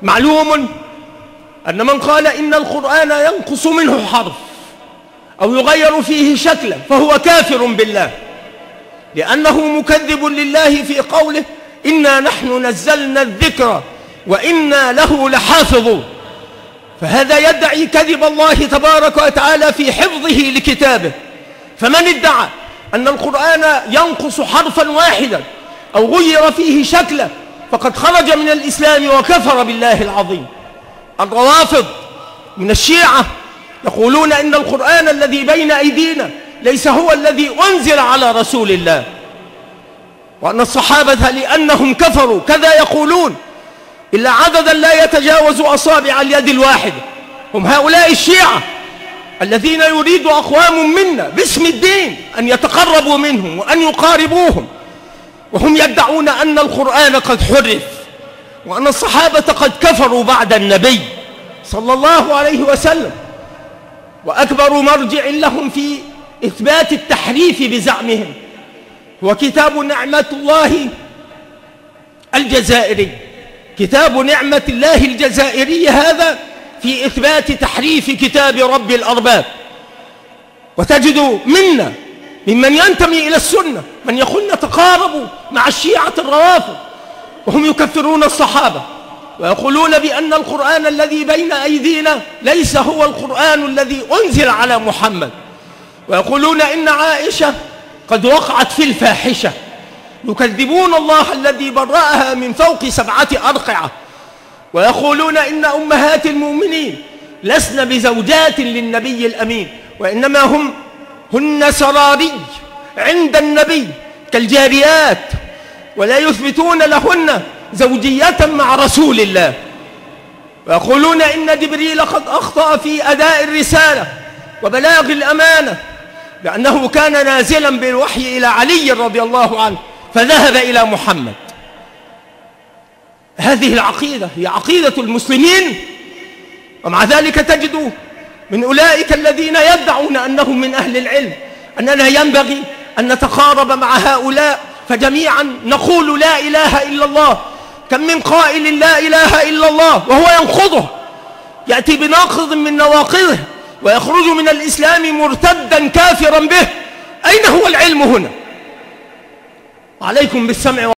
معلوم أن من قال إن القرآن ينقص منه حرف أو يغير فيه شكلا فهو كافر بالله، لأنه مكذب لله في قوله إنا نحن نزلنا الذكر وإنا له لحافظون. فهذا يدعي كذب الله تبارك وتعالى في حفظه لكتابه. فمن ادعى أن القرآن ينقص حرفا واحدا أو غير فيه شكلا فقد خرج من الإسلام وكفر بالله العظيم. الروافض من الشيعة يقولون إن القرآن الذي بين أيدينا ليس هو الذي أنزل على رسول الله، وأن الصحابة لأنهم كفروا كذا يقولون إلا عددا لا يتجاوز أصابع اليد الواحدة. هم هؤلاء الشيعة الذين يريد أقوام منا باسم الدين أن يتقربوا منهم وأن يقاربوهم، وهم يدعون أن القرآن قد حرف وأن الصحابة قد كفروا بعد النبي صلى الله عليه وسلم. وأكبر مرجع لهم في إثبات التحريف بزعمهم هو كتاب نعمة الله الجزائري. كتاب نعمة الله الجزائري هذا في إثبات تحريف كتاب رب الأرباب. وتجد منا ممن ينتمي إلى السنة من يقول نتقارب مع الشيعة الروافض وهم يكفرون الصحابة ويقولون بأن القرآن الذي بين أيدينا ليس هو القرآن الذي أنزل على محمد، ويقولون إن عائشة قد وقعت في الفاحشة. يكذبون الله الذي برأها من فوق 7 أرقعة، ويقولون إن أمهات المؤمنين لسن بزوجات للنبي الأمين، وإنما هن سراري عند النبي كالجاريات، ولا يثبتون لهن زوجية مع رسول الله. ويقولون إن جبريل قد أخطأ في أداء الرسالة وبلاغ الأمانة، لأنه كان نازلا بالوحي إلى علي رضي الله عنه فذهب إلى محمد. هذه العقيدة هي عقيدة المسلمين، ومع ذلك تجد من أولئك الذين يدعون أنهم من أهل العلم أننا ينبغي أن نتقارب مع هؤلاء فجميعا نقول لا إله إلا الله. كم من قائل لا إله إلا الله وهو ينقضه، يأتي بناقض من نواقضه ويخرج من الإسلام مرتدا كافرا به. أين هو العلم هنا؟ عليكم بالسمع